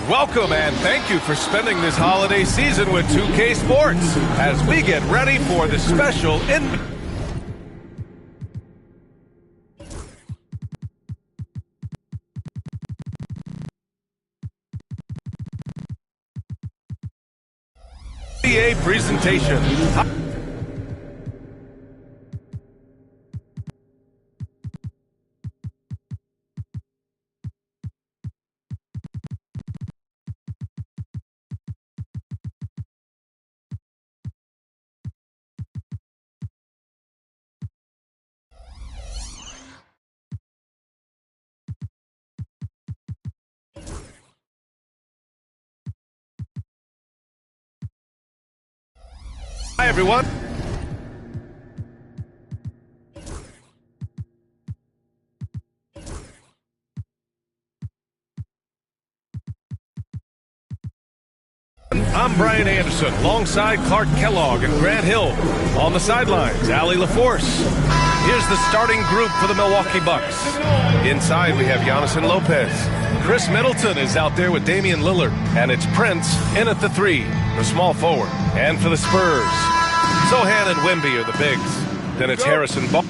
Welcome and thank you for spending this holiday season with 2K Sports as we get ready for the special NBA presentation. Hi, everyone. I'm Brian Anderson, alongside Clark Kellogg and Grant Hill. On the sidelines, Allie LaForce. Here's the starting group for the Milwaukee Bucks. Inside, we have Giannis and Lopez. Chris Middleton is out there with Damian Lillard. And it's Prince in at the 3, the small forward. And for the Spurs, Sohan and Wemby are the bigs. Then it's Harrison Barnes.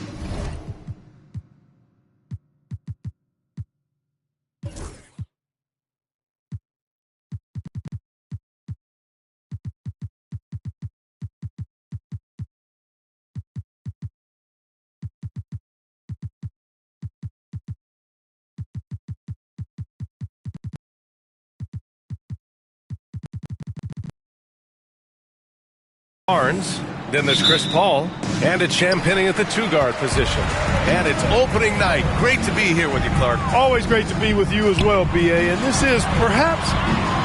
Then there's Chris Paul, and it's Champagnie at the 2-guard position. And it's opening night. Great to be here with you, Clark. Always great to be with you as well, B.A. And this is perhaps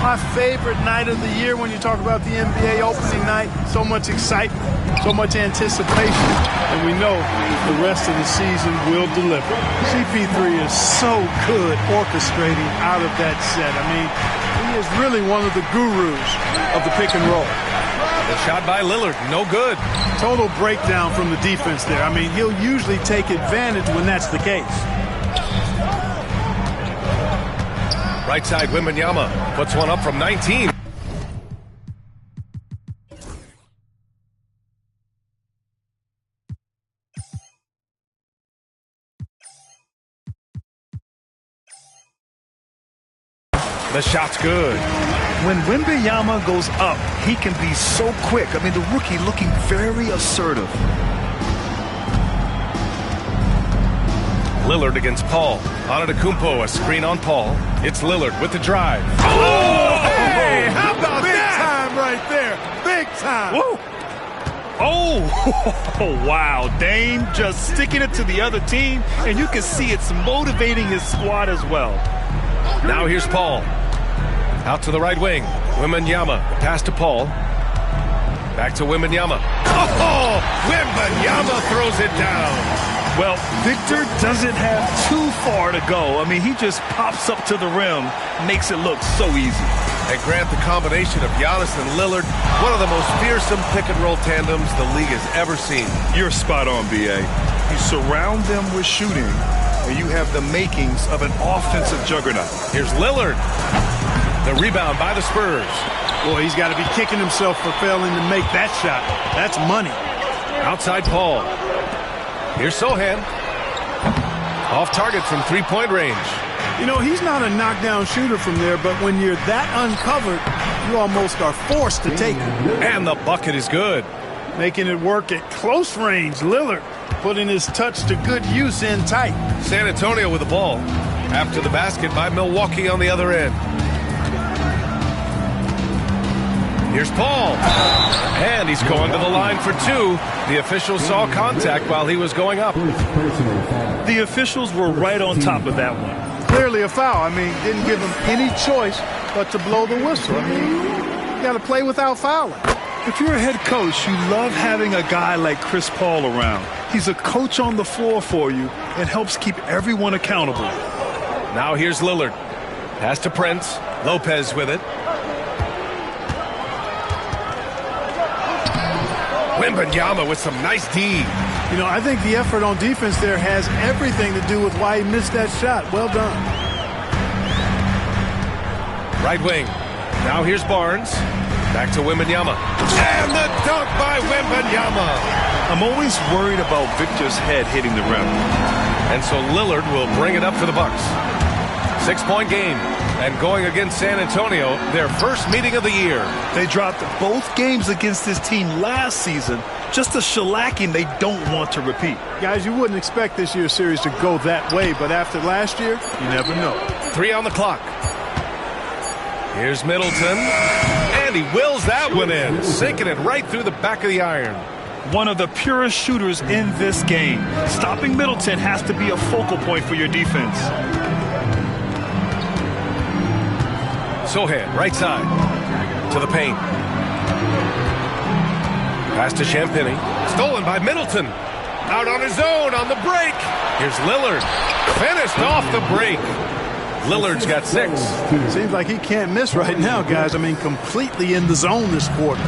my favorite night of the year when you talk about the NBA opening night. So much excitement, so much anticipation, and we know the rest of the season will deliver. CP3 is so good orchestrating out of that set. I mean, he is really one of the gurus of the pick and roll. The shot by Lillard, no good. Total breakdown from the defense there. I mean, he'll usually take advantage when that's the case. Right side, Wembanyama puts one up from 19. The shot's good. When Wembanyama goes up, he can be so quick. I mean, the rookie looking very assertive. Lillard against Paul. Antetokounmpo, a screen on Paul. It's Lillard with the drive. Oh, hey, how about big that? Big time right there. Big time. Woo. Oh, wow. Dame just sticking it to the other team, and you can see it's motivating his squad as well. Now here's Paul. Out to the right wing. Wembanyama. Pass to Paul. Back to Wembanyama. Oh! Wembanyama throws it down. Well, Victor doesn't have too far to go. I mean, he just pops up to the rim, makes it look so easy. And Grant, the combination of Giannis and Lillard, one of the most fearsome pick-and-roll tandems the league has ever seen. You're spot on, B.A. You surround them with shooting, and you have the makings of an offensive juggernaut. Here's Lillard. The rebound by the Spurs. Boy, he's got to be kicking himself for failing to make that shot. That's money. Outside Paul. Here's Sohan. Off target from three-point range. You know, he's not a knockdown shooter from there, but when you're that uncovered, you almost are forced to take it. And the bucket is good. Making it work at close range. Lillard putting his touch to good use in tight. San Antonio with the ball. After the basket by Milwaukee on the other end. Here's Paul. And he's going to the line for 2. The officials saw contact while he was going up. The officials were right on top of that one. Clearly a foul. I mean, didn't give him any choice but to blow the whistle. I mean, you got to play without fouling. If you're a head coach, you love having a guy like Chris Paul around. He's a coach on the floor for you and helps keep everyone accountable. Now here's Lillard. Pass to Prince. Lopez with it. Wembanyama with some nice D. You know, I think the effort on defense there has everything to do with why he missed that shot. Well done. Right wing. Now here's Barnes. Back to Wembanyama. And the dunk by Wembanyama. I'm always worried about Victor's head hitting the rim. And so Lillard will bring it up for the Bucks. 6-point game. And going against San Antonio, their first meeting of the year. They dropped both games against this team last season. Just a shellacking they don't want to repeat. Guys, you wouldn't expect this year's series to go that way, but after last year, you never know. 3 on the clock. Here's Middleton. And he wills that one in, sinking it right through the back of the iron. One of the purest shooters in this game. Stopping Middleton has to be a focal point for your defense. Sohan, right side, to the paint. Pass to Champagny. Stolen by Middleton. Out on his own on the break. Here's Lillard. Finished off the break. Lillard's got 6. Seems like he can't miss right now, guys. I mean, completely in the zone this quarter.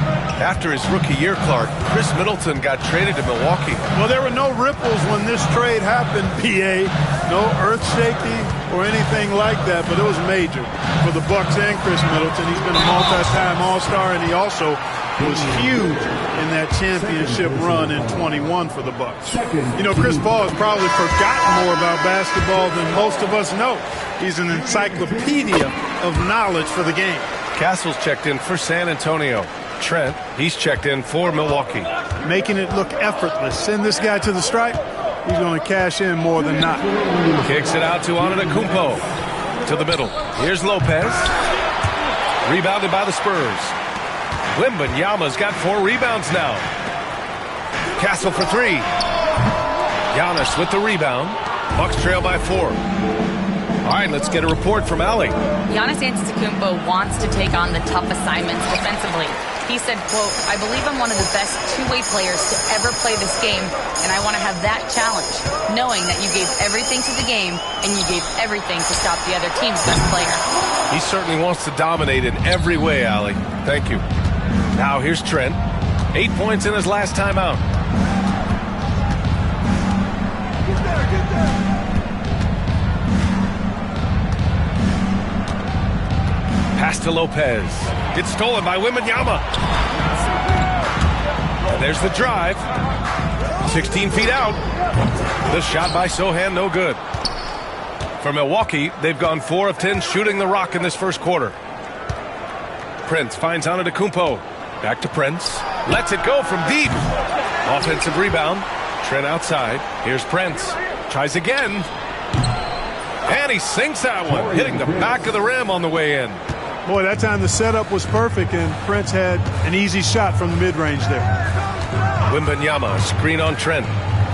After his rookie year, Clark, Chris Middleton got traded to Milwaukee. Well, there were no ripples when this trade happened, PA. No earth-shaking or anything like that, but it was major for the Bucks and Chris Middleton. He's been a multi-time All-Star, and he also was huge in that championship run in 21 for the Bucks. You know, Chris Paul has probably forgotten more about basketball than most of us know. He's an encyclopedia of knowledge for the game. Castle's checked in for San Antonio. Trent, he's checked in for Milwaukee. Making it look effortless. Send this guy to the stripe, he's going to cash in more than not. Kicks it out to Antetokounmpo. To the middle. Here's Lopez. Rebounded by the Spurs. Wembanyama's got 4 rebounds now. Castle for 3. Giannis with the rebound. Bucks trail by 4. All right, let's get a report from Allie. Giannis Antetokounmpo wants to take on the tough assignments defensively. He said, quote, "I believe I'm one of the best two-way players to ever play this game, and I want to have that challenge, knowing that you gave everything to the game and you gave everything to stop the other team's best player." He certainly wants to dominate in every way, Allie. Thank you. Now here's Trent. 8 points in his last time out. Pass to Lopez. It's stolen by Wembanyama. And there's the drive. 16 feet out. The shot by Sohan, no good. For Milwaukee, they've gone 4 of 10 shooting the rock in this first quarter. Prince finds Antetokounmpo. Back to Prince. Lets it go from deep. Offensive rebound. Trent outside. Here's Prince. Tries again. And he sinks that one, hitting the back of the rim on the way in. Boy, that time the setup was perfect, and Prince had an easy shot from the mid-range there. Wembanyama, screen on Trent.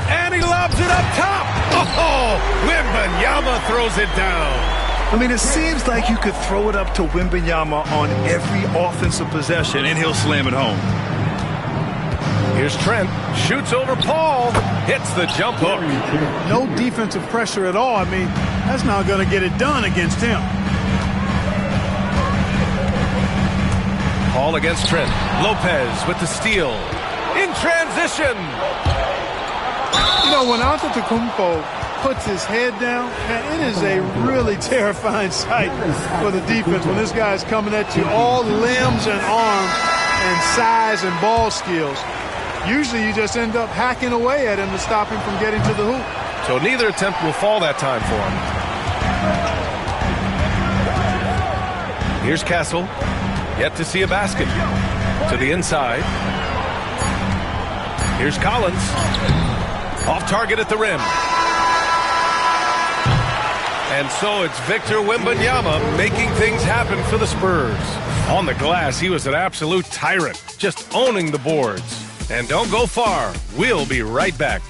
And he lobs it up top. Oh, Wembanyama throws it down. I mean, it seems like you could throw it up to Wembanyama on every offensive possession, and he'll slam it home. Here's Trent. Shoots over Paul. Hits the jump hook. No defensive pressure at all. I mean, that's not going to get it done against him. Paul against Trent. Lopez with the steal. In transition. You know, when Antetokounmpo puts his head down, man, it is a really terrifying sight for the defense when this guy's coming at you, all limbs and arms and size and ball skills. Usually you just end up hacking away at him to stop him from getting to the hoop. So neither attempt will fall that time for him. Here's Castle. Yet to see a basket. To the inside. Here's Collins. Off target at the rim. And so it's Victor Wembanyama making things happen for the Spurs. On the glass, he was an absolute tyrant, just owning the boards. And don't go far. We'll be right back.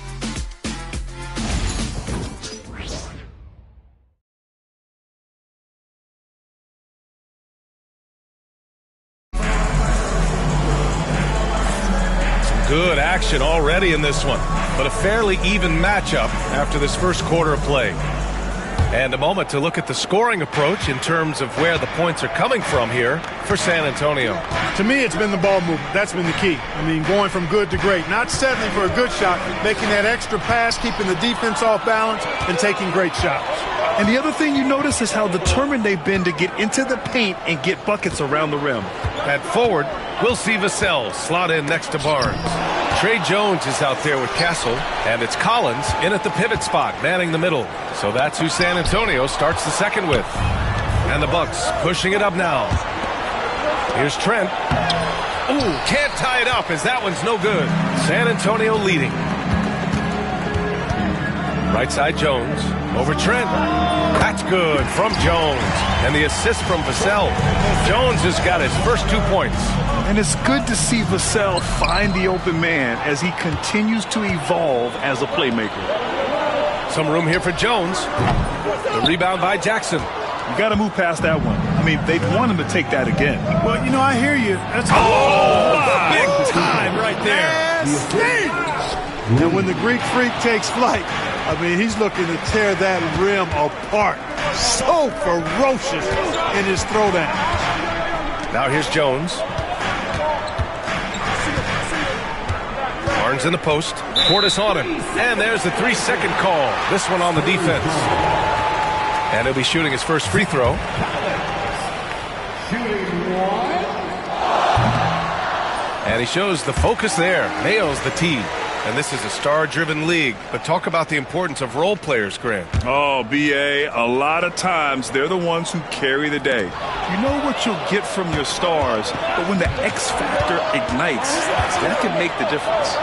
Good action already in this one, but a fairly even matchup after this first quarter of play. And a moment to look at the scoring approach in terms of where the points are coming from here for San Antonio. To me, it's been the ball movement. That's been the key. I mean, going from good to great. Not settling for a good shot, making that extra pass, keeping the defense off balance, and taking great shots. And the other thing you notice is how determined they've been to get into the paint and get buckets around the rim. At forward, we'll see Vassell slot in next to Barnes. Trey Jones is out there with Castle, and it's Collins in at the pivot spot, manning the middle. So that's who San Antonio starts the second with. And the Bucks pushing it up now. Here's Trent. Ooh, can't tie it up as that one's no good. San Antonio leading. Right side Jones over Trent. That's good from Jones. And the assist from Vassell. Jones has got his first 2 points. And it's good to see Vassell find the open man as he continues to evolve as a playmaker. Some room here for Jones. The rebound by Jackson. You got to move past that one. I mean, they'd want him to take that again. Well, you know, I hear you. That's Big time right there. And when the Greek Freak takes flight, I mean, he's looking to tear that rim apart. So ferocious in his throwdown. Now here's Jones. Barnes in the post. Portis on him. And there's the 3-second call. This one on the defense. And he'll be shooting his first free throw. And he shows the focus there. Nails the tee. And this is a star-driven league. But talk about the importance of role players, Grant. Oh, B.A., a lot of times they're the ones who carry the day. You know what you'll get from your stars, but when the X factor ignites, that can make the difference.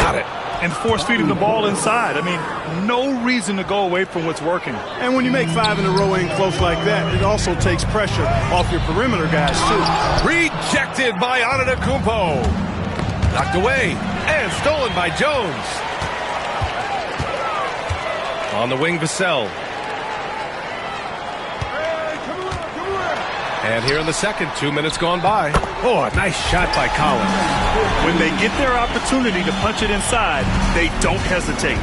Got it. And force feeding the ball inside. I mean, no reason to go away from what's working. And when you make 5 in a row in close like that, it also takes pressure off your perimeter guys, too. Rejected by Antetokounmpo. Knocked away and stolen by Jones. On the wing, Vassell. And here in the second, 2 minutes gone by. Oh, a nice shot by Collins. When they get their opportunity to punch it inside, they don't hesitate.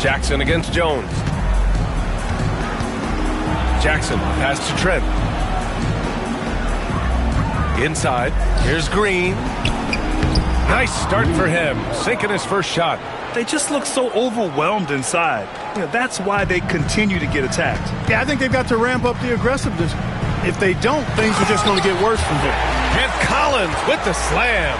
Jackson against Jones. Jackson pass to Trent. Inside. Here's Green. Nice start for him. Sinking his first shot. They just look so overwhelmed inside. You know, that's why they continue to get attacked. Yeah, I think they've got to ramp up the aggressiveness. If they don't, things are just going to get worse from here. And Collins with the slam.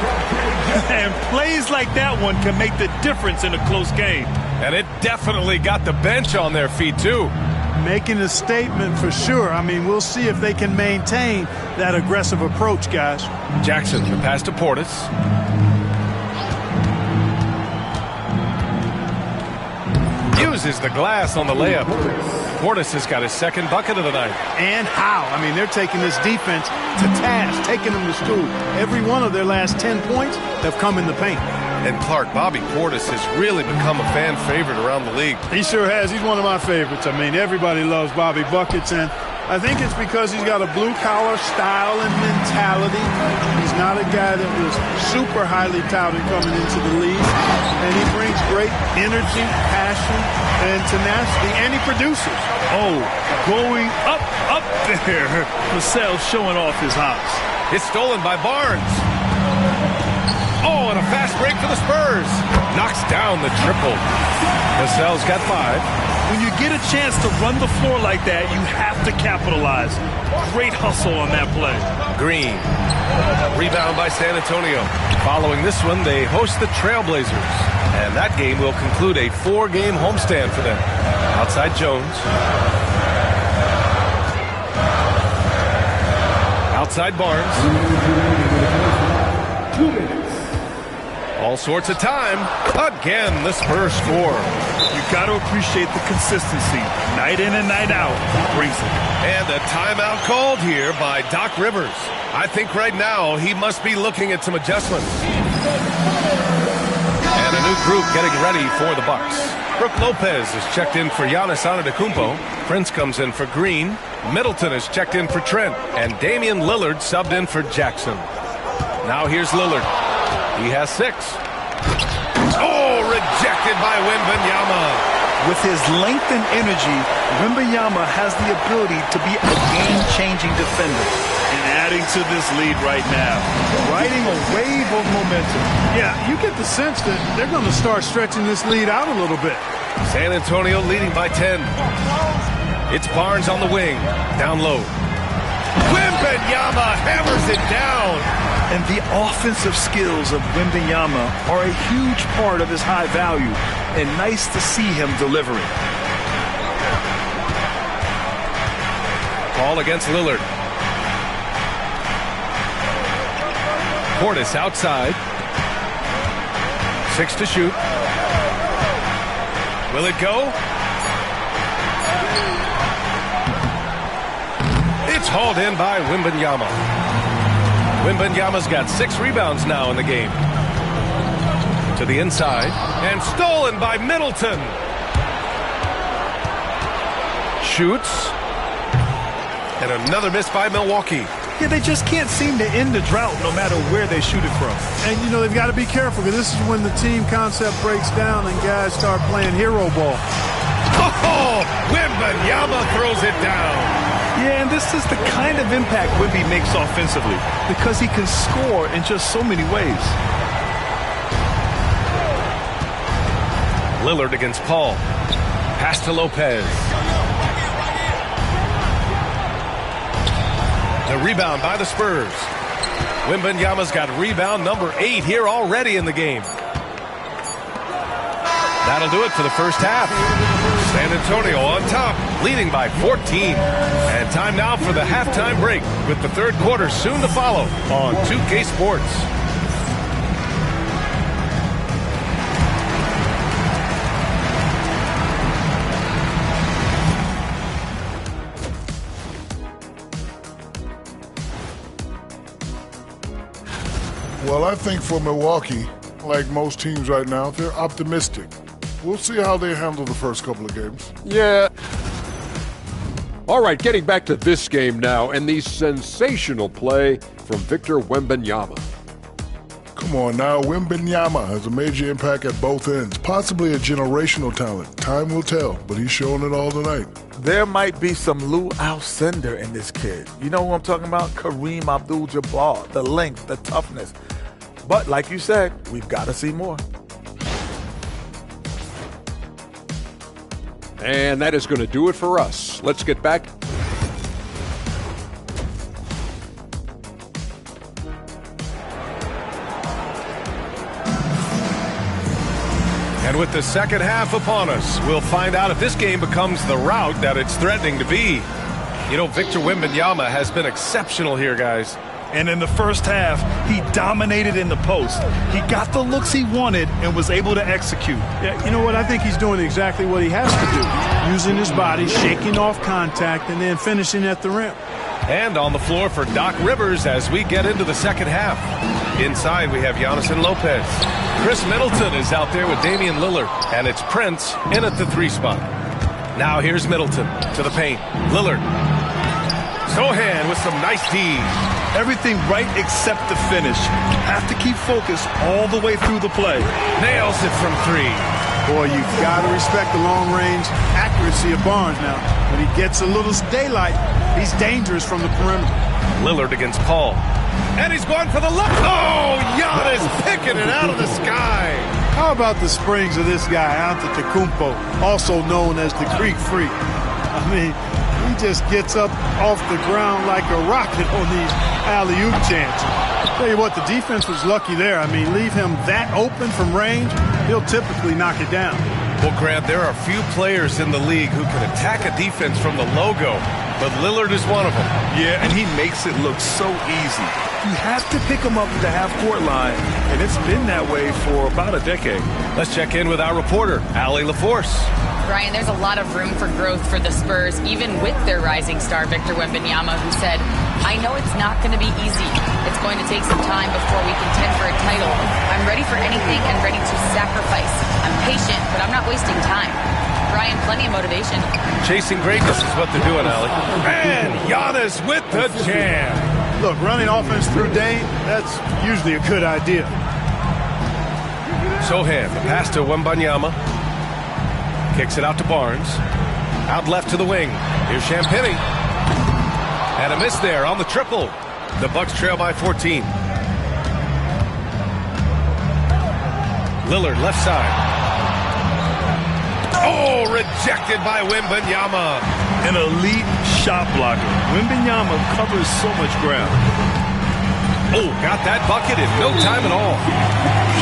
And plays like that one can make the difference in a close game. And it definitely got the bench on their feet, too. Making a statement for sure. I mean, we'll see if they can maintain that aggressive approach, guys. Jackson, the pass to Portis. Uses the glass on the layup. Portis has got his second bucket of the night. And how? I mean, they're taking this defense to task, taking them to school. Every one of their last 10 points have come in the paint. And Clark, Bobby Portis has really become a fan favorite around the league. He sure has. He's one of my favorites. I mean, everybody loves Bobby Buckets, and I think it's because he's got a blue-collar style and mentality. He's not a guy that was super highly touted coming into the league, and he brings great energy, passion, and tenacity, and he produces. Oh, going up there. Vassell showing off his hops. It's stolen by Barnes. Oh, and a fast break for the Spurs. Knocks down the triple. Vassell's got 5. When you get a chance to run the floor like that, you have to capitalize. Great hustle on that play. Green. Rebound by San Antonio. Following this one, they host the Trailblazers. And that game will conclude a 4-game homestand for them. Outside Jones. Outside Barnes. 2 minutes. All sorts of time. Again, the Spurs score. You got to appreciate the consistency. Night in and night out, he brings it. And a timeout called here by Doc Rivers. I think right now he must be looking at some adjustments. And a new group getting ready for the Bucks. Brook Lopez is checked in for Giannis Antetokounmpo. Prince comes in for Green. Middleton is checked in for Trent. And Damian Lillard subbed in for Jackson. Now here's Lillard. He has 6. Oh, rejected by Wembanyama. With his length and energy, Wembanyama has the ability to be a game-changing defender. And And adding to this lead right now. Riding a wave of momentum. Yeah, you get the sense that they're going to start stretching this lead out a little bit. San Antonio leading by 10. It's Barnes on the wing. Down low. Wembanyama hammers it down. And the offensive skills of Wembanyama are a huge part of his high value. And nice to see him delivering. Ball against Lillard. Portis outside. 6 to shoot. Will it go? It's hauled in by Wembanyama. Wembanyama's got 6 rebounds now in the game. To the inside. And stolen by Middleton. Shoots. And another miss by Milwaukee. Yeah, they just can't seem to end the drought no matter where they shoot it from. And, you know, they've got to be careful because this is when the team concept breaks down and guys start playing hero ball. Oh, Wembanyama throws it down. Yeah, and this is the kind of impact Wemby makes offensively because he can score in just so many ways. Lillard against Paul. Pass to Lopez. The rebound by the Spurs. Wembanyama's got rebound number 8 here already in the game. That'll do it for the first half. San Antonio on top, leading by 14. And time now for the halftime break with the third quarter soon to follow on 2K Sports. Well, I think for Milwaukee, like most teams right now, they're optimistic. We'll see how they handle the first couple of games. Yeah. All right, getting back to this game now and the sensational play from Victor Wembanyama. Come on now, Wembanyama has a major impact at both ends, possibly a generational talent. Time will tell, but he's showing it all tonight. There might be some Lou Alcindor in this kid. You know who I'm talking about? Kareem Abdul-Jabbar, the length, the toughness. But like you said, we've got to see more. And that is going to do it for us. Let's get back. And with the second half upon us, we'll find out if this game becomes the rout that it's threatening to be. You know, Victor Wembanyama has been exceptional here, guys. And in the first half, he dominated in the post. He got the looks he wanted and was able to execute. Yeah, you know what? I think he's doing exactly what he has to do. Using his body, shaking off contact, and then finishing at the rim. And on the floor for Doc Rivers as we get into the second half. Inside, we have Giannis and Lopez. Chris Middleton is out there with Damian Lillard. And it's Prince in at the 3 spot. Now here's Middleton to the paint. Lillard. Sohan with some nice D's. Everything right except the finish. Have to keep focused all the way through the play. Nails it from 3. Boy, you've got to respect the long-range accuracy of Barnes now. When he gets a little daylight, he's dangerous from the perimeter. Lillard against Paul. And he's going for the look. Oh, Giannis picking it out of the sky. How about the springs of this guy, Antetokounmpo, also known as the Greek Freak? I mean, he just gets up off the ground like a rocket on these alley-oop chances. Tell you what, the defense was lucky there. I mean, leave him that open from range, he'll typically knock it down. Well, Grant, there are few players in the league who can attack a defense from the logo, but Lillard is one of them. Yeah, and he makes it look so easy. You have to pick him up at the half-court line, and it's been that way for about a decade. Let's check in with our reporter, Allie LaForce. Brian, there's a lot of room for growth for the Spurs, even with their rising star, Victor Wembanyama, who said, I know it's not going to be easy. It's going to take some time before we contend for a title. I'm ready for anything and ready to sacrifice. I'm patient, but I'm not wasting time. Brian, plenty of motivation. Chasing greatness is what they're doing, Allie. And Giannis with the jam. Look, running offense through Dame, that's usually a good idea. Sohan, the pass to Wembanyama. Kicks it out to Barnes. Out left to the wing. Here's Champagnie. And a miss there on the triple. The Bucks trail by 14. Lillard, left side. Oh, rejected by Wembanyama. An elite shot blocker. Wembanyama covers so much ground. Oh, got that bucket in no time at all.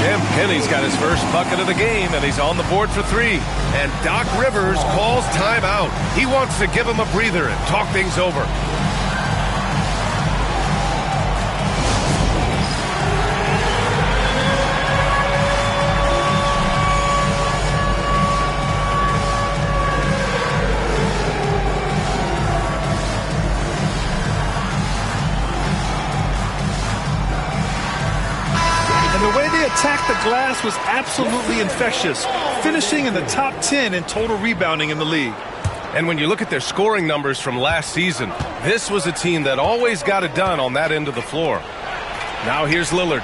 Champagne's got his first bucket of the game, and he's on the board for 3. And Doc Rivers calls timeout. He wants to give him a breather and talk things over. Attack the glass was absolutely infectious, finishing in the top 10 in total rebounding in the league. And when you look at their scoring numbers from last season, this was a team that always got it done on that end of the floor. Now here's Lillard.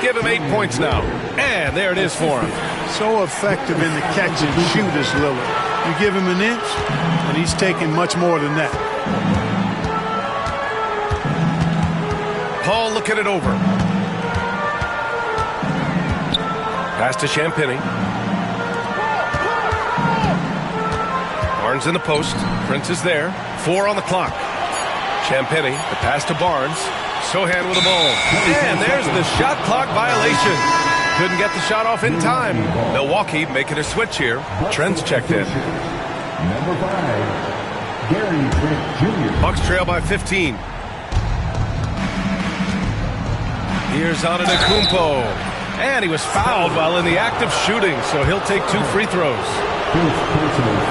Give him 8 points now. And there it is for him. So effective in the catch and shoot is Lillard. You give him an inch, and he's taking much more than that. Paul looking it over. Pass to Champagnie. Barnes in the post. Prince is there. 4 on the clock. Champagnie, the pass to Barnes. Sohan with the ball. And there's the shot clock violation. Couldn't get the shot off in time. Milwaukee making a switch here. Trent's checked in. Number 5, Gary Trent Jr. Bucks trail by 15. Here's Antetokounmpo. And he was fouled while in the act of shooting, so he'll take 2 free throws.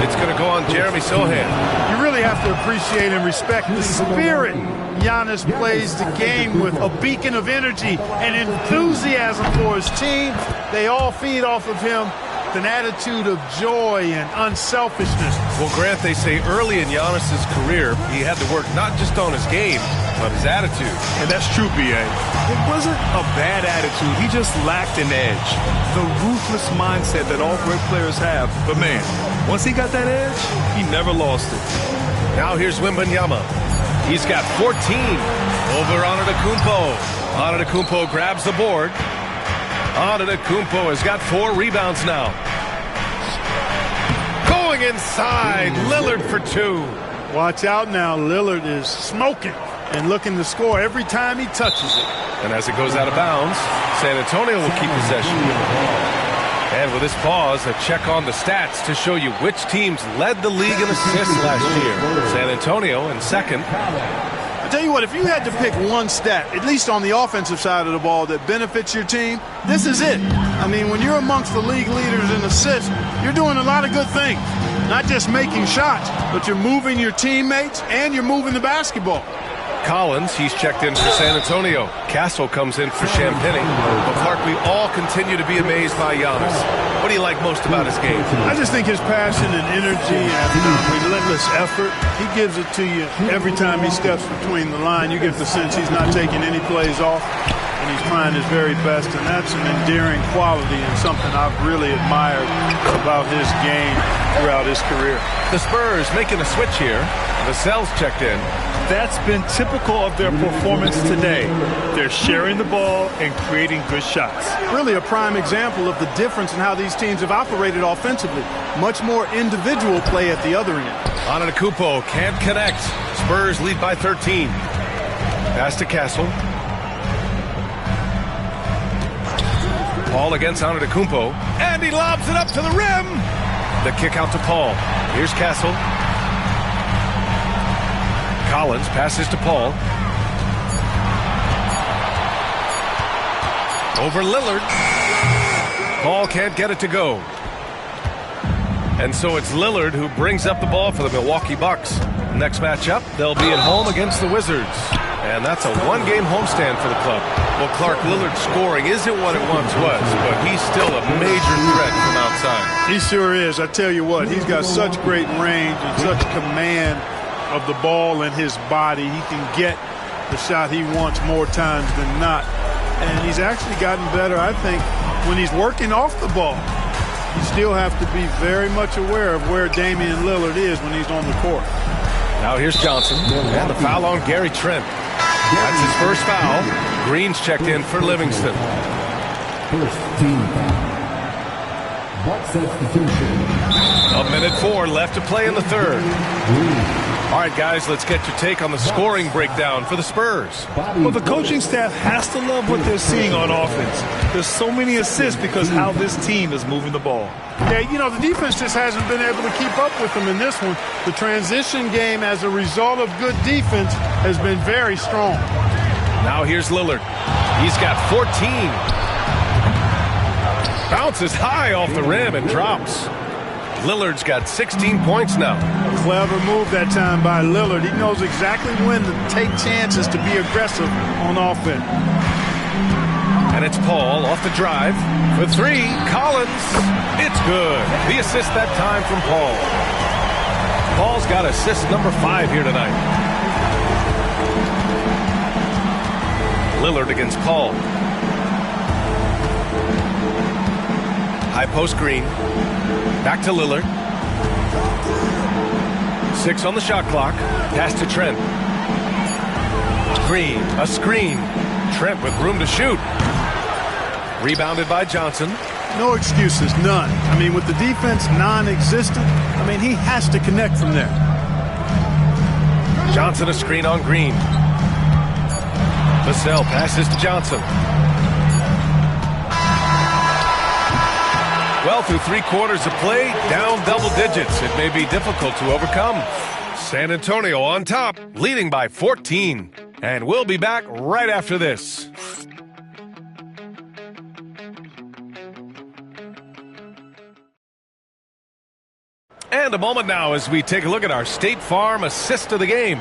It's going to go on Jeremy Sohan. You really have to appreciate and respect the spirit Giannis plays the game with, a beacon of energy and enthusiasm for his team. They all feed off of him with an attitude of joy and unselfishness. Well, Grant, they say early in Giannis's career, he had to work not just on his game, but his attitude. And that's true, B.A. It wasn't a bad attitude. He just lacked an edge. The ruthless mindset that all great players have. But, man, once he got that edge, he never lost it. Now here's Wembanyama. He's got 14 over Antetokounmpo. Antetokounmpo grabs the board. Antetokounmpo has got 4 rebounds now. Going inside, Lillard for 2. Watch out now, Lillard is smoking and looking to score every time he touches it. And as it goes out of bounds, San Antonio will keep possession. And with this pause, a check on the stats to show you which teams led the league in assists last year. San Antonio in second. I tell you what, if you had to pick one stat, at least on the offensive side of the ball, that benefits your team, this is it. I mean, when you're amongst the league leaders in assists, you're doing a lot of good things. Not just making shots, but you're moving your teammates and you're moving the basketball. Collins, he's checked in for San Antonio. Castle comes in for Champagnie. But Clark, we all continue to be amazed by Giannis. What do you like most about his game? I just think his passion and energy and relentless effort, he gives it to you every time he steps between the line. You get the sense he's not taking any plays off, and he's trying his very best, and that's an endearing quality and something I've really admired about his game throughout his career. The Spurs making a switch here. Vassell's checked in. That's been typical of their performance today. They're sharing the ball and creating good shots. Really a prime example of the difference in how these teams have operated offensively. Much more individual play at the other end. Antetokounmpo can't connect. Spurs lead by 13. Pass to Castle. Paul against Antetokounmpo. And he lobs it up to the rim. The kick out to Paul. Here's Castle. Collins passes to Paul. Over Lillard. Paul can't get it to go. And so it's Lillard who brings up the ball for the Milwaukee Bucks. Next matchup, they'll be at home against the Wizards. And that's a one-game homestand for the club. Well, Clark, Lillard's scoring isn't what it once was, but he's still a major threat from outside. He sure is. I tell you what, he's got such great range and such command of the ball in his body. He can get the shot he wants more times than not. And he's actually gotten better, I think, when he's working off the ball. You still have to be very much aware of where Damian Lillard is when he's on the court. Now here's Johnson, and the foul on Gary Trent. That's his first foul. Green's checked in for Livingston. First team foul. Buck substitution. 1:04 left to play in the third. All right, guys, let's get your take on the scoring breakdown for the Spurs. Well, the coaching staff has to love what they're seeing on offense. There's so many assists because how this team is moving the ball. Yeah, you know, the defense just hasn't been able to keep up with them in this one. The transition game, as a result of good defense, has been very strong. Now here's Lillard. He's got 14. Bounces high off the rim and drops. Lillard's got 16 points now. Clever move that time by Lillard. He knows exactly when to take chances to be aggressive on offense. And it's Paul off the drive for three. Collins. It's good. The assist that time from Paul. Paul's got assist number 5 here tonight. Lillard against Paul. High post Green. Back to Lillard. 6 on the shot clock. Pass to Trent. Green, a screen. Trent with room to shoot. Rebounded by Johnson. No excuses, none. I mean, with the defense non-existent, I mean, he has to connect from there. Johnson a screen on Green. Vassell passes to Johnson. Well, through 3 quarters of play, down double digits. It may be difficult to overcome. San Antonio on top, leading by 14. And we'll be back right after this. And a moment now as we take a look at our State Farm assist of the game.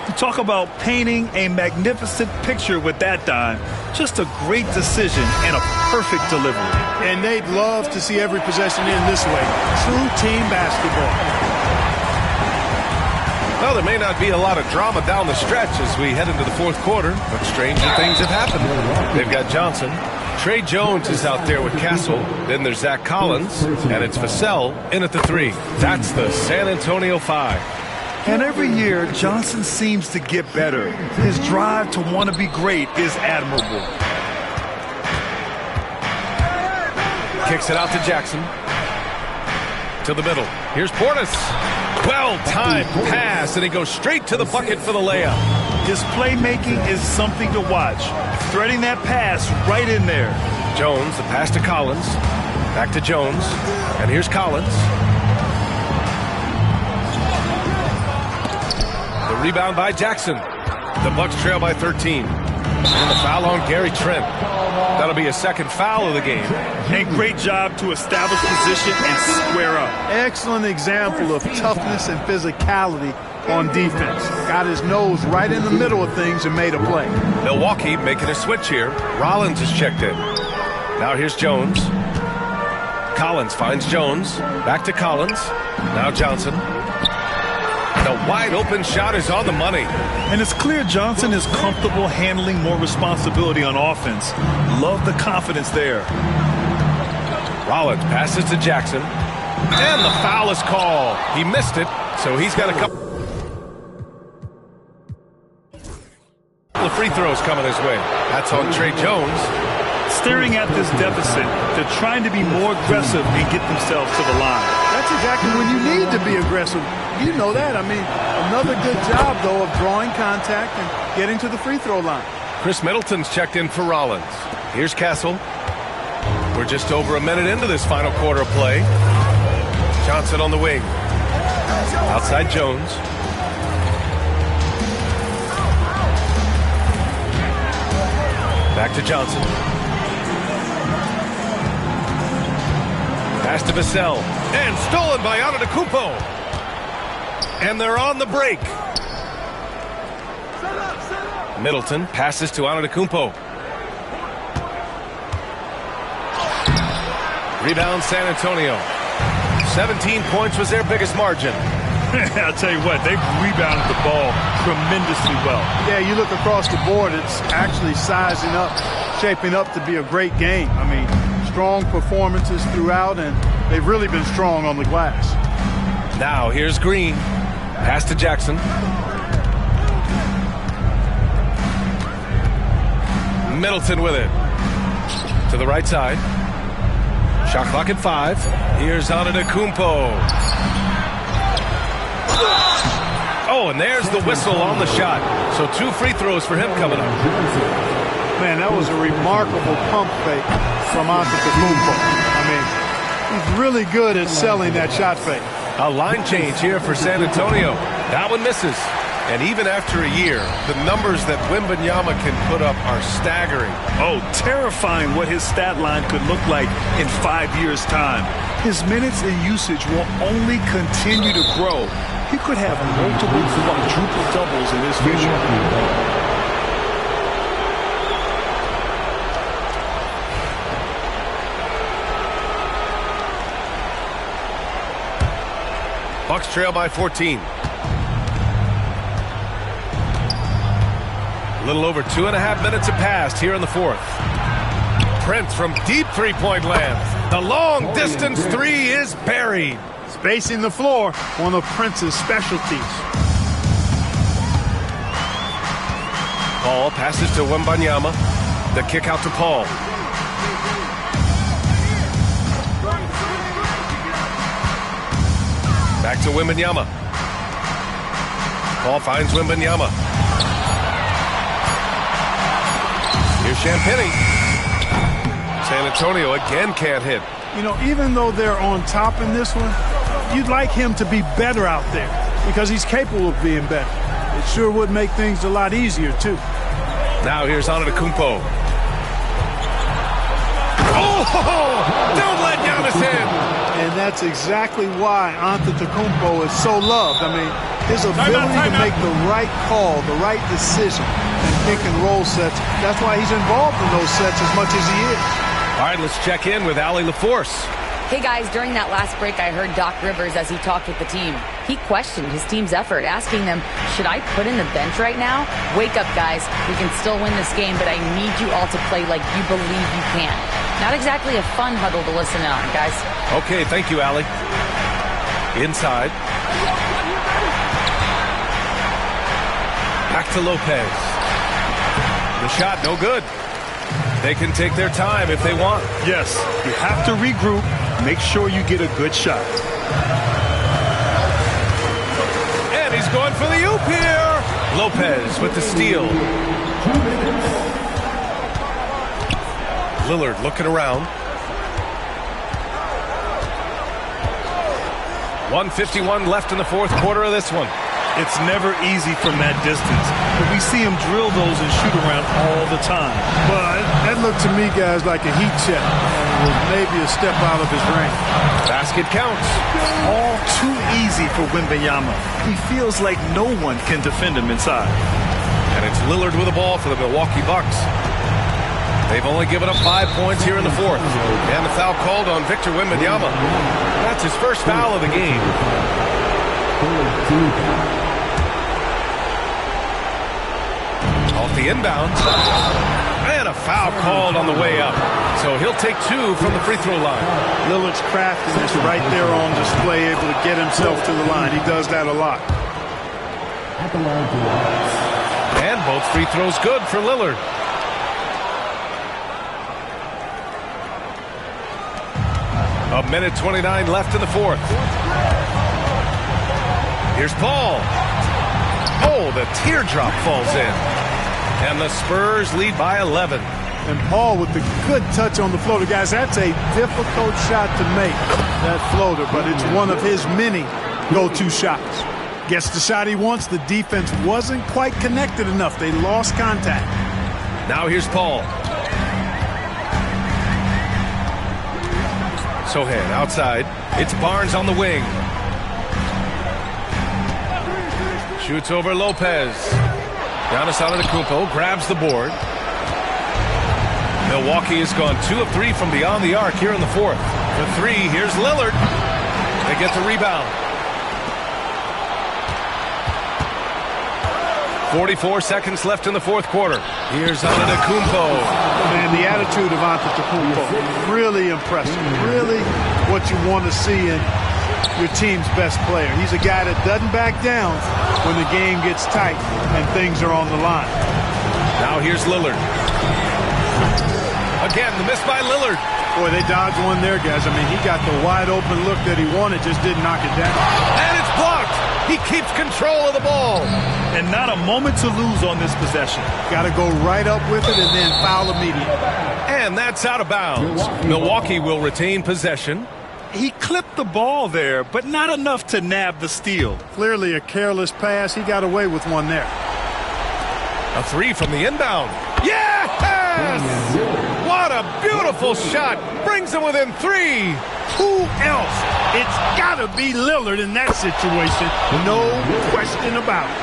You talk about painting a magnificent picture with that dime. Just a great decision and a perfect delivery. And they'd love to see every possession in this way. True team basketball. Well, there may not be a lot of drama down the stretch as we head into the fourth quarter, but stranger things have happened. They've got Johnson. Trey Jones is out there with Castle. Then there's Zach Collins, and it's Vassell in at the 3. That's the San Antonio 5. And every year, Johnson seems to get better. His drive to want to be great is admirable. Kicks it out to Jackson. To the middle. Here's Portis. Well-timed pass, and he goes straight to the bucket for the layup. His playmaking is something to watch. Threading that pass right in there. Jones, the pass to Collins. Back to Jones. And here's Collins. The rebound by Jackson. The Bucks trail by 13. And the foul on Gary Trent. That'll be a second foul of the game. A great job to establish position and square up. Excellent example of toughness and physicality on defense. Got his nose right in the middle of things and made a play. Milwaukee making a switch here. Rollins is checked in. Now here's Jones. Collins finds Jones. Back to Collins. Now Johnson. The wide open shot is on the money. And it's clear Johnson is comfortable handling more responsibility on offense. Love the confidence there. Rollins passes to Jackson. And the foul is called. He missed it, so he's got a couple of free throws coming his way. That's on Trey Jones. Staring at this deficit, they're trying to be more aggressive and get themselves to the line. That's exactly when you need to be aggressive. You know that. I mean, another good job, though, of drawing contact and getting to the free throw line. Chris Middleton's checked in for Rollins. Here's Castle. We're just over a minute into this final quarter of play. Johnson on the wing. Outside Jones. Back to Johnson. Pass to Vassell. And stolen by Antetokounmpo. And they're on the break. Middleton passes to Antetokounmpo. Rebound San Antonio. 17 points was their biggest margin. I'll tell you what, they've rebounded the ball tremendously well. Yeah, you look across the board, it's actually sizing up, shaping up to be a great game. I mean, strong performances throughout, and they've really been strong on the glass. Now here's Green. Pass to Jackson. Middleton with it. To the right side. Shot clock at 5. Here's Antetokounmpo. Oh, and there's the whistle on the shot. So 2 free throws for him coming up. Man, that was a remarkable pump fake from Antetokounmpo. I mean, he's really good at selling that shot fake. A line change here for San Antonio. That one misses. And even after a year, the numbers that Wembanyama can put up are staggering. Oh, terrifying what his stat line could look like in 5 years' time. His minutes and usage will only continue to grow. He could have multiple quadruple doubles in his future. Bucks trail by 14. A little over 2.5 minutes have passed here in the 4th. Prince from deep three-point land. The long-distance 3 is buried. Spacing the floor, one of Prince's specialties. Paul passes to Wembanyama. The kick out to Paul. Back to Wembanyama. Paul finds Wembanyama. Here's Champagnie. San Antonio again can't hit. You know, even though they're on top in this one, you'd like him to be better out there because he's capable of being better. It sure would make things a lot easier, too. Now here's Antetokounmpo. Oh, don't let Giannis in. And that's exactly why Antetokounmpo is so loved. I mean, his ability to make the right call, the right decision, and pick and roll sets, that's why he's involved in those sets as much as he is. All right, let's check in with Allie LaForce. Hey guys, during that last break, I heard Doc Rivers as he talked with the team. He questioned his team's effort, asking them, should I put in the bench right now? Wake up, guys. We can still win this game, but I need you all to play like you believe you can. Not exactly a fun huddle to listen on, guys. Okay, thank you, Allie. Inside. Back to Lopez. The shot, no good. They can take their time if they want. Yes, you have to regroup. Make sure you get a good shot. And he's going for the oop here. Lopez with the steal. Lillard looking around. 1:51 left in the 4th quarter of this one. It's never easy from that distance, but we see him drill those and shoot around all the time. Well, that looked to me, guys, like a heat check. It was maybe a step out of his range. Basket counts. All too easy for Wembanyama. He feels like no one can defend him inside. And it's Lillard with the ball for the Milwaukee Bucks. They've only given up 5 points here in the 4th. And the foul called on Victor Wembanyama. That's his first foul of the game. Off the inbound. And a foul called on the way up. So he'll take 2 from the free throw line. Lillard's craftiness right there on display, able to get himself to the line. He does that a lot. And both free throws good for Lillard. A minute 29 left in the 4th. Here's Paul. Oh, the teardrop falls in. And the Spurs lead by 11. And Paul with the good touch on the floater. Guys, that's a difficult shot to make, that floater, but it's one of his many go-to shots. Gets the shot he wants. The defense wasn't quite connected enough. They lost contact. Now here's Paul. Sohan outside. It's Barnes on the wing. Shoots over Lopez. Giannis Antetokounmpo grabs the board. Milwaukee has gone 2 of 3 from beyond the arc here in the 4th. For 3, here's Lillard. They get the rebound. 44 seconds left in the 4th quarter. Here's Antetokounmpo. Man, the attitude of Antetokounmpo, really impressive. Really what you want to see in your team's best player. He's a guy that doesn't back down when the game gets tight and things are on the line. Now here's Lillard. Again, the miss by Lillard. Boy, they dodged one there, guys. I mean, he got the wide open look that he wanted, just didn't knock it down. And it's blocked. He keeps control of the ball. And not a moment to lose on this possession. Got to go right up with it and then foul immediately. And that's out of bounds. Milwaukee will retain possession. He clipped the ball there, but not enough to nab the steal. Clearly a careless pass. He got away with one there. A three from the inbound. Yes! What a beautiful shot. Brings them within three. Who else? It's got to be Lillard in that situation. No question about it.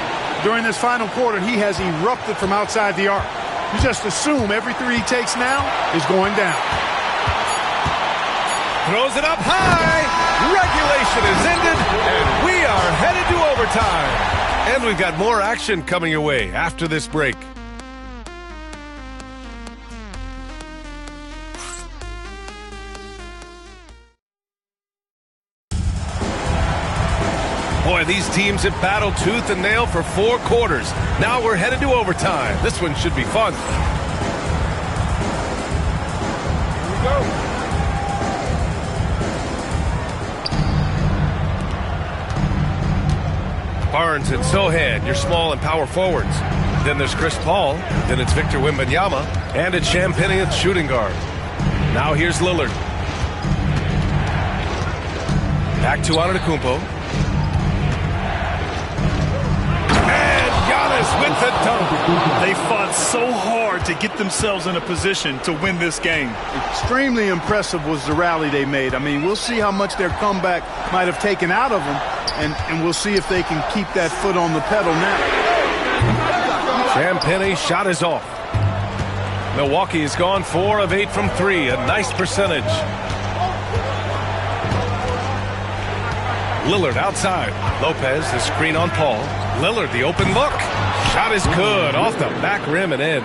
During this final quarter, he has erupted from outside the arc. You just assume every three he takes now is going down. Throws it up high. Regulation is ended, and we are headed to overtime. And we've got more action coming your way after this break. Boy, these teams have battled tooth and nail for 4 quarters. Now we're headed to overtime. This one should be fun. Here we go. Barnes and Sohan, your small and power forwards. Then there's Chris Paul. Then it's Victor Wembanyama. And it's Champagnie at shooting guard. Now here's Lillard. Back to Antetokounmpo. With the dunk. They fought so hard to get themselves in a position to win this game. Extremely impressive was the rally they made. I mean, we'll see how much their comeback might have taken out of them, and we'll see if they can keep that foot on the pedal now. Champagnie shot is off. Milwaukee has gone 4 of 8 from 3, a nice percentage. Lillard outside. Lopez, the screen on Paul. Lillard, the open look. Shot is good, off the back rim and in.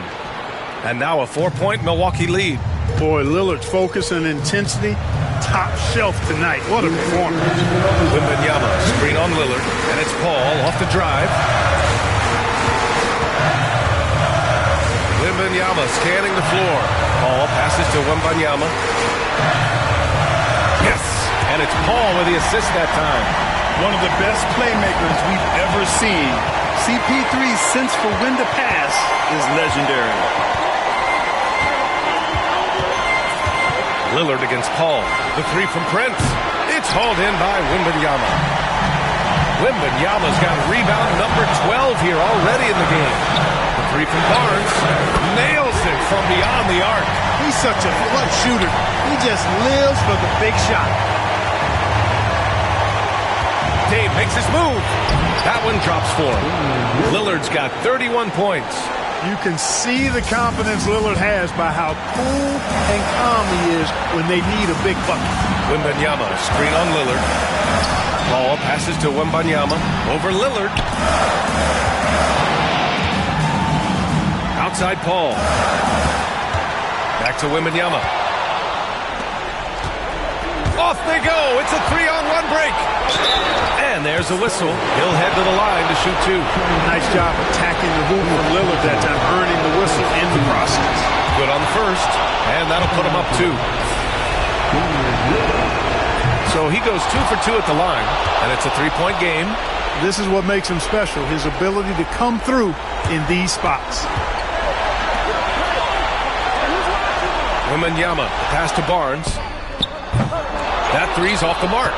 And now a 4-point Milwaukee lead. Boy, Lillard's focus and intensity, top shelf tonight. What a performance. Wembanyama, screen on Lillard, and it's Paul off the drive. Wembanyama scanning the floor. Paul passes to Wembanyama. Yes, and it's Paul with the assist that time. One of the best playmakers we've ever seen. CP3's sense for when to pass is legendary. Lillard against Paul. The three from Prince. It's hauled in by Wembanyama. Wembanyama's got rebound number 12 here already in the game. The three from Barnes. Nails it from beyond the arc. He's such a clutch shooter. He just lives for the big shot. Dave makes his move. That one drops for him. Lillard's got 31 points. You can see the confidence Lillard has by how cool and calm he is when they need a big bucket. Wembanyama, screen on Lillard. Ball passes to Wembanyama. Over Lillard. Outside Paul. Back to Wembanyama. Off they go. It's a 3-on-1 break. And there's a whistle. He'll head to the line to shoot 2. Nice job attacking the hoop from Lillard that time, earning the whistle in the process. Good on the first, and that'll put him up 2. So he goes 2 for 2 at the line, and it's a 3-point game. This is what makes him special, his ability to come through in these spots. Wembanyama, pass to Barnes. That three's off the mark.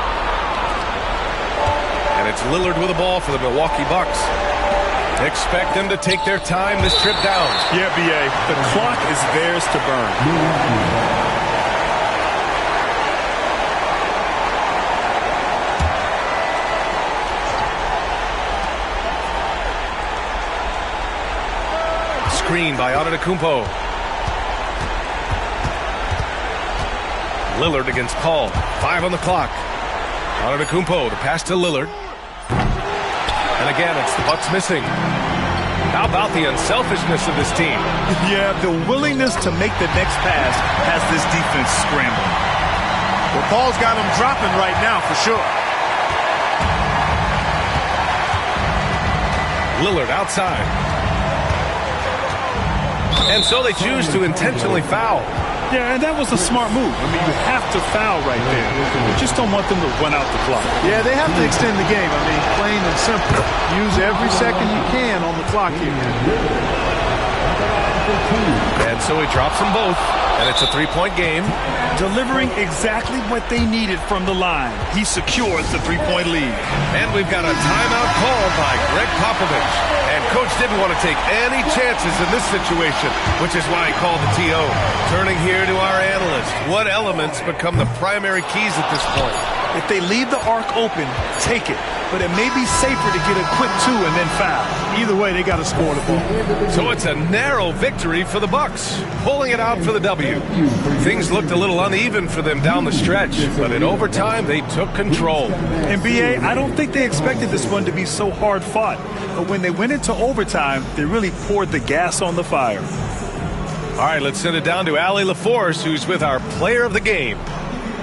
And it's Lillard with the ball for the Milwaukee Bucks. Expect them to take their time this trip down. Yeah, B.A., the clock is theirs to burn. Screen by Antetokounmpo. Lillard against Paul. 5 on the clock. Antetokounmpo, the pass to Lillard. And again, it's the Bucks missing. How about the unselfishness of this team? Yeah, the willingness to make the next pass has this defense scrambling. Well, Paul's got him dropping right now for sure. Lillard outside. And so they choose to intentionally foul. Yeah, and that was a smart move. I mean, you have to foul right there. You just don't want them to run out the clock. Yeah, they have to extend the game. I mean, plain and simple. Use every second you can on the clock here. And so he drops them both, and it's a three-point game. Delivering exactly what they needed from the line. He secures the three-point lead. And we've got a timeout called by Greg Popovich. And Coach didn't want to take any chances in this situation, which is why he called the TO. Turning here to our analyst. What elements become the primary keys at this point? If they leave the arc open, take it. But it may be safer to get a quick two and then foul. Either way, they got to score the ball. So it's a narrow victory for the Bucks, pulling it out for the W. Things looked a little uneven for them down the stretch, but in overtime, they took control. And BA, I don't think they expected this one to be so hard fought. But when they went into overtime, they really poured the gas on the fire. All right, let's send it down to Allie LaForce, who's with our player of the game.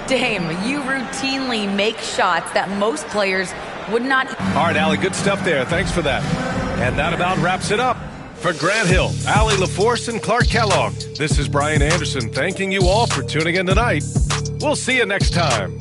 Dame, you routinely make shots that most players would not. All right, Allie, good stuff there. Thanks for that. And that about wraps it up. For Grant Hill, Allie LaForce, and Clark Kellogg, this is Brian Anderson thanking you all for tuning in tonight. We'll see you next time.